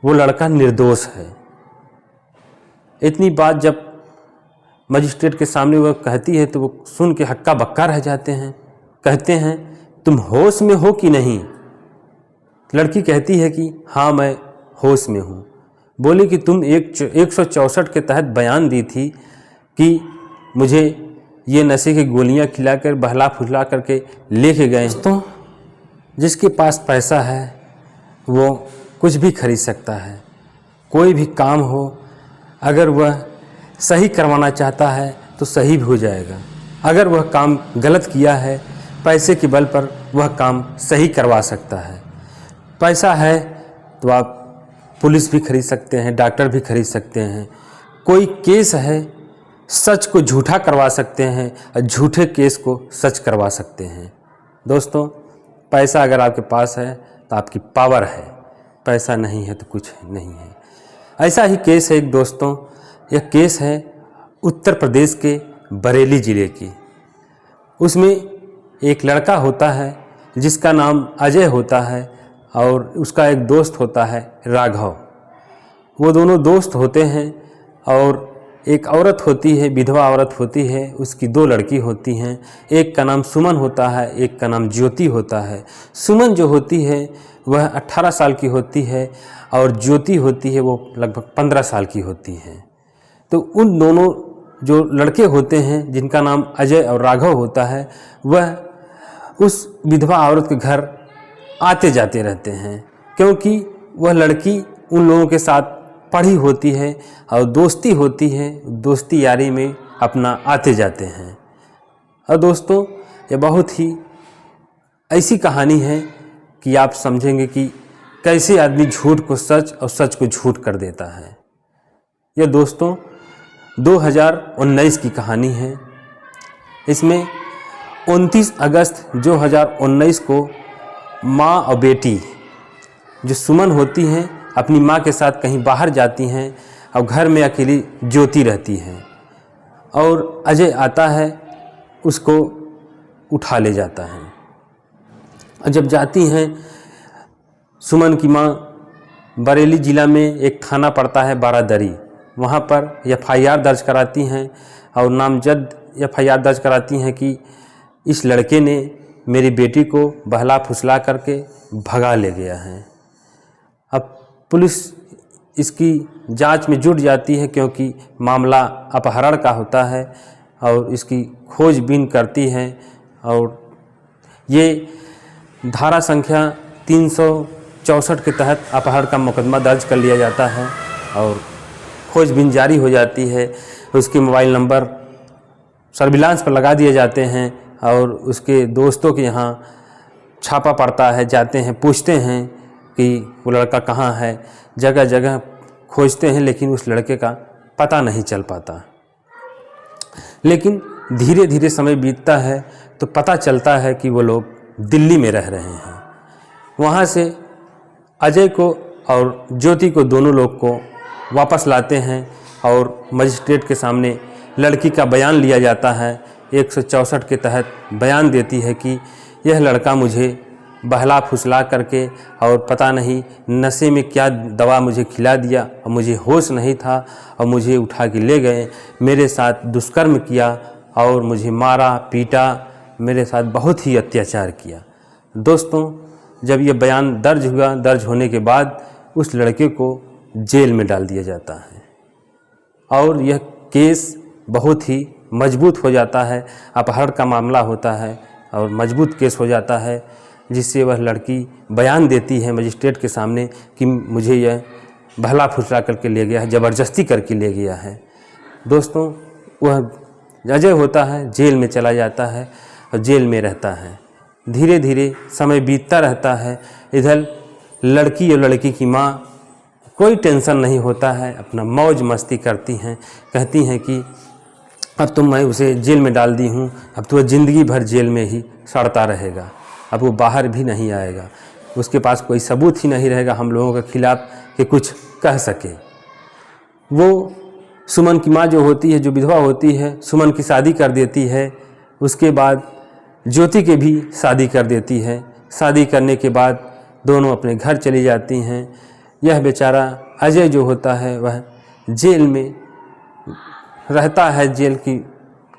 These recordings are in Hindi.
वो लड़का निर्दोष है। इतनी बात जब मजिस्ट्रेट के सामने वह कहती है तो वो सुन के हक्का बक्का रह जाते हैं। कहते हैं तुम होश में हो कि नहीं? लड़की कहती है कि हाँ मैं होश में हूँ। बोली कि तुम 164 के तहत बयान दी थी कि मुझे ये नशे की गोलियाँ खिलाकर बहला फुसला करके लेके गए। तो जिसके पास पैसा है वो कुछ भी खरीद सकता है। कोई भी काम हो अगर वह सही करवाना चाहता है तो सही भी हो जाएगा। अगर वह काम गलत किया है पैसे के बल पर वह काम सही करवा सकता है। पैसा है तो आप पुलिस भी खरीद सकते हैं, डॉक्टर भी खरीद सकते हैं। कोई केस है सच को झूठा करवा सकते हैं और झूठे केस को सच करवा सकते हैं। दोस्तों, पैसा अगर आपके पास है तो आपकी पावर है, पैसा नहीं है तो कुछ नहीं है। ऐसा ही केस है एक दोस्तों, यह केस है उत्तर प्रदेश के बरेली ज़िले की। उसमें एक लड़का होता है जिसका नाम अजय होता है और उसका एक दोस्त होता है राघव। वो दोनों दोस्त होते हैं और एक औरत होती है, विधवा औरत होती है, उसकी 2 लड़की होती हैं। एक का नाम सुमन होता है, एक का नाम ज्योति होता है। सुमन जो होती है वह 18 साल की होती है और ज्योति होती है वो लगभग 15 साल की होती है। तो उन दोनों जो लड़के होते हैं जिनका नाम अजय और राघव होता है वह उस विधवा औरत के घर आते जाते रहते हैं, क्योंकि वह लड़की उन लोगों के साथ पढ़ी होती है और दोस्ती होती है। दोस्ती यारी में अपना आते जाते हैं। और दोस्तों, ये बहुत ही ऐसी कहानी है कि आप समझेंगे कि कैसे आदमी झूठ को सच और सच को झूठ कर देता है। यह दोस्तों 2019 की कहानी है। इसमें 29 अगस्त 2019 को माँ और बेटी जो सुमन होती हैं अपनी माँ के साथ कहीं बाहर जाती हैं और घर में अकेली ज्योति रहती हैं और अजय आता है उसको उठा ले जाता है। और जब जाती हैं सुमन की माँ, बरेली ज़िला में एक थाना पड़ता है बारादरी, वहाँ पर FIR दर्ज कराती हैं और नामजद FIR दर्ज कराती हैं कि इस लड़के ने मेरी बेटी को बहला फुसला करके भगा ले गया है। अब पुलिस इसकी जांच में जुट जाती है क्योंकि मामला अपहरण का होता है और इसकी खोजबीन करती है और ये धारा संख्या 364 के तहत अपहरण का मुकदमा दर्ज कर लिया जाता है और खोजबीन जारी हो जाती है। उसके मोबाइल नंबर सर्विलांस पर लगा दिए जाते हैं और उसके दोस्तों के यहाँ छापा पड़ता है, जाते हैं, पूछते हैं कि वो लड़का कहाँ है। जगह जगह खोजते हैं लेकिन उस लड़के का पता नहीं चल पाता। लेकिन धीरे धीरे समय बीतता है तो पता चलता है कि वो लोग दिल्ली में रह रहे हैं। वहाँ से अजय को और ज्योति को, दोनों लोग को वापस लाते हैं और मजिस्ट्रेट के सामने लड़की का बयान लिया जाता है। 164 के तहत बयान देती है कि यह लड़का मुझे बहला फुसला करके और पता नहीं नशे में क्या दवा मुझे खिला दिया और मुझे होश नहीं था और मुझे उठा के ले गए, मेरे साथ दुष्कर्म किया और मुझे मारा पीटा, मेरे साथ बहुत ही अत्याचार किया। दोस्तों, जब ये बयान दर्ज हुआ, दर्ज होने के बाद उस लड़के को जेल में डाल दिया जाता है और यह केस बहुत ही मजबूत हो जाता है। अपहरण का मामला होता है और मजबूत केस हो जाता है, जिससे वह लड़की बयान देती है मजिस्ट्रेट के सामने कि मुझे यह बहला फुसला करके ले गया है, ज़बरदस्ती करके ले गया है। दोस्तों, वह अजय होता है जेल में चला जाता है और जेल में रहता है। धीरे धीरे समय बीतता रहता है। इधर लड़की और लड़की की माँ कोई टेंशन नहीं होता है, अपना मौज मस्ती करती हैं, कहती हैं कि अब तो मैं उसे जेल में डाल दी हूँ, अब तो वह ज़िंदगी भर जेल में ही सड़ता रहेगा, अब वो बाहर भी नहीं आएगा, उसके पास कोई सबूत ही नहीं रहेगा हम लोगों के खिलाफ कि कुछ कह सके। वो सुमन की माँ जो होती है, जो विधवा होती है, सुमन की शादी कर देती है। उसके बाद ज्योति के भी शादी कर देती है। शादी करने के बाद दोनों अपने घर चली जाती हैं। यह बेचारा अजय जो होता है वह जेल में रहता है, जेल की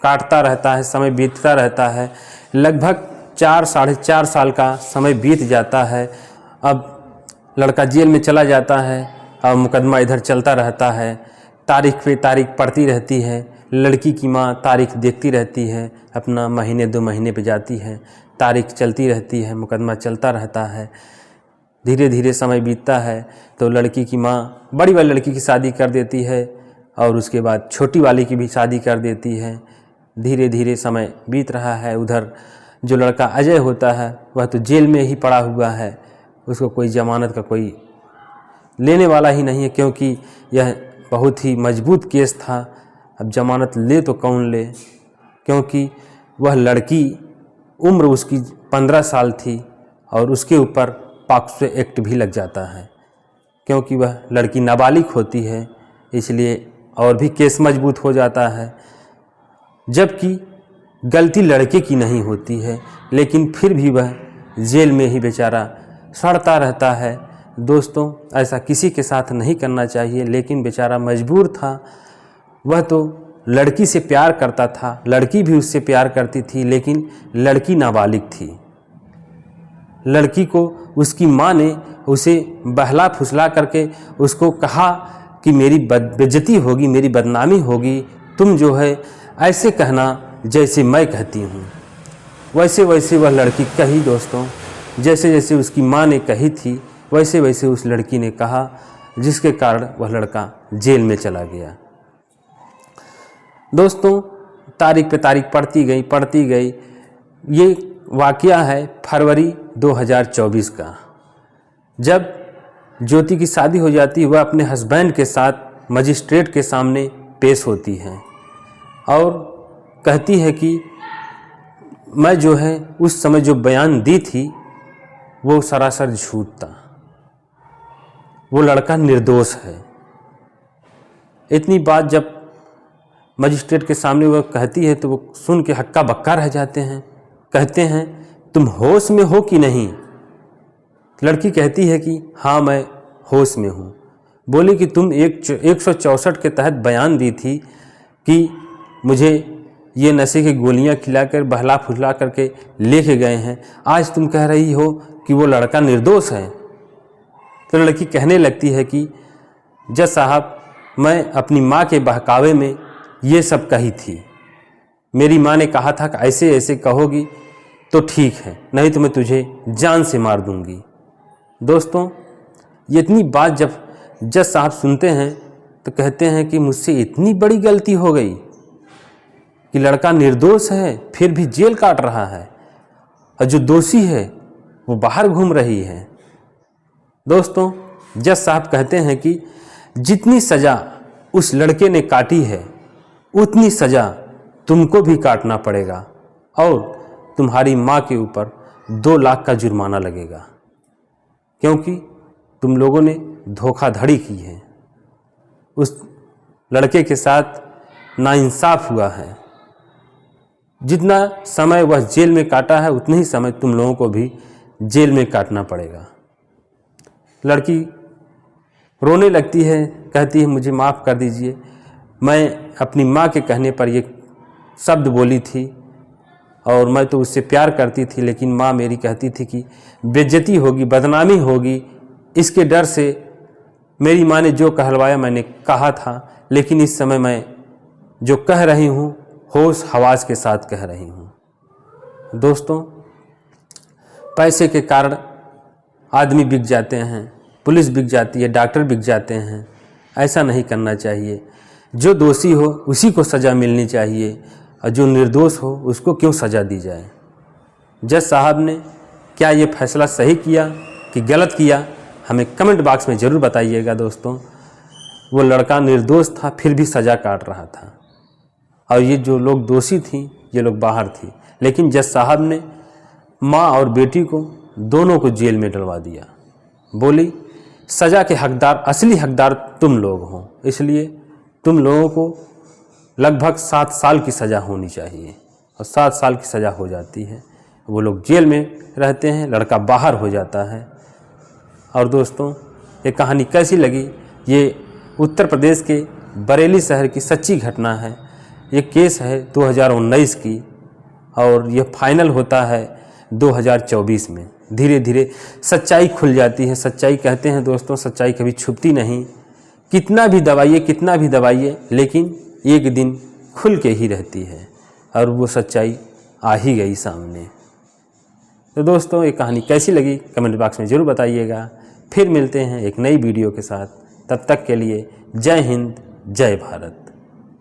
काटता रहता है, समय बीतता रहता है। लगभग 4-4.5 साल का समय बीत जाता है। अब लड़का जेल में चला जाता है और मुकदमा इधर चलता रहता है। तारीख पे तारीख पड़ती रहती है। लड़की की माँ तारीख देखती रहती है, अपना महीने 2 महीने पे जाती है, तारीख चलती रहती है, मुकदमा चलता रहता है। धीरे धीरे समय बीतता है तो लड़की की माँ बड़ी वाली लड़की की शादी कर देती है और उसके बाद छोटी वाली की भी शादी कर देती है। धीरे धीरे समय बीत रहा है। उधर जो लड़का अजय होता है वह तो जेल में ही पड़ा हुआ है। उसको कोई ज़मानत का कोई लेने वाला ही नहीं है, क्योंकि यह बहुत ही मजबूत केस था। अब ज़मानत ले तो कौन ले, क्योंकि वह लड़की उम्र उसकी 15 साल थी और उसके ऊपर पॉक्सो एक्ट भी लग जाता है, क्योंकि वह लड़की नाबालिग होती है, इसलिए और भी केस मजबूत हो जाता है। जबकि गलती लड़के की नहीं होती है, लेकिन फिर भी वह जेल में ही बेचारा सड़ता रहता है। दोस्तों, ऐसा किसी के साथ नहीं करना चाहिए, लेकिन बेचारा मजबूर था। वह तो लड़की से प्यार करता था, लड़की भी उससे प्यार करती थी, लेकिन लड़की नाबालिग थी। लड़की को उसकी माँ ने उसे बहला फुसला करके उसको कहा कि मेरी बेइज्जती होगी, मेरी बदनामी होगी, तुम जो है ऐसे कहना जैसे मैं कहती हूँ। वैसे वैसे वह लड़की कही दोस्तों, जैसे जैसे उसकी माँ ने कही थी वैसे वैसे उस लड़की ने कहा, जिसके कारण वह लड़का जेल में चला गया। दोस्तों, तारीख पे तारीख पड़ती गई। ये वाकया है फरवरी 2024 का, जब ज्योति की शादी हो जाती है। वह अपने हस्बैंड के साथ मजिस्ट्रेट के सामने पेश होती है और कहती है कि मैं जो है उस समय जो बयान दी थी वो सरासर झूठ था, वो लड़का निर्दोष है। इतनी बात जब मजिस्ट्रेट के सामने वह कहती है तो वो सुन के हक्का बक्का रह जाते हैं। कहते हैं, तुम होश में हो कि नहीं? लड़की कहती है कि हाँ, मैं होश में हूँ। बोली कि तुम 164 के तहत बयान दी थी कि मुझे ये नशे की गोलियां खिलाकर बहला फुसला करके लेके गए हैं, आज तुम कह रही हो कि वो लड़का निर्दोष है। तो लड़की कहने लगती है कि जज साहब, मैं अपनी माँ के बहकावे में ये सब कही थी। मेरी माँ ने कहा था कि ऐसे ऐसे कहोगी तो ठीक है, नहीं तो मैं तुझे जान से मार दूंगी। दोस्तों, ये इतनी बात जब जज साहब सुनते हैं तो कहते हैं कि मुझसे इतनी बड़ी गलती हो गई कि लड़का निर्दोष है फिर भी जेल काट रहा है और जो दोषी है वो बाहर घूम रही है। दोस्तों, जज साहब कहते हैं कि जितनी सज़ा उस लड़के ने काटी है उतनी सज़ा तुमको भी काटना पड़ेगा और तुम्हारी माँ के ऊपर 2 लाख का जुर्माना लगेगा, क्योंकि तुम लोगों ने धोखाधड़ी की है। उस लड़के के साथ नाइंसाफ हुआ है। जितना समय वह जेल में काटा है उतना ही समय तुम लोगों को भी जेल में काटना पड़ेगा। लड़की रोने लगती है, कहती है मुझे माफ़ कर दीजिए, मैं अपनी माँ के कहने पर ये शब्द बोली थी और मैं तो उससे प्यार करती थी, लेकिन माँ मेरी कहती थी कि बेइज्जती होगी, बदनामी होगी, इसके डर से मेरी माँ ने जो कहलवाया मैंने कहा था, लेकिन इस समय मैं जो कह रही हूँ होश हवास के साथ कह रही हूँ। दोस्तों, पैसे के कारण आदमी बिक जाते हैं, पुलिस बिक जाती है, डॉक्टर बिक जाते हैं। ऐसा नहीं करना चाहिए। जो दोषी हो उसी को सज़ा मिलनी चाहिए और जो निर्दोष हो उसको क्यों सज़ा दी जाए। जज साहब ने क्या ये फैसला सही किया कि गलत किया, हमें कमेंट बॉक्स में ज़रूर बताइएगा। दोस्तों, वो लड़का निर्दोष था फिर भी सज़ा काट रहा था और ये जो लोग दोषी थी ये लोग बाहर थी, लेकिन जज साहब ने माँ और बेटी को दोनों को जेल में डलवा दिया। बोली सज़ा के हकदार, असली हकदार तुम लोग हो, इसलिए तुम लोगों को लगभग 7 साल की सज़ा होनी चाहिए और 7 साल की सज़ा हो जाती है। वो लोग जेल में रहते हैं, लड़का बाहर हो जाता है। और दोस्तों, ये कहानी कैसी लगी, ये उत्तर प्रदेश के बरेली शहर की सच्ची घटना है। ये केस है 2019 की और यह फाइनल होता है 2024 में। धीरे धीरे सच्चाई खुल जाती है। सच्चाई कहते हैं दोस्तों, सच्चाई कभी छुपती नहीं। कितना भी दबाइए लेकिन एक दिन खुल के ही रहती है और वो सच्चाई आ ही गई सामने। तो दोस्तों ये कहानी कैसी लगी कमेंट बॉक्स में ज़रूर बताइएगा। फिर मिलते हैं एक नई वीडियो के साथ। तब तक के लिए जय हिंद, जय भारत।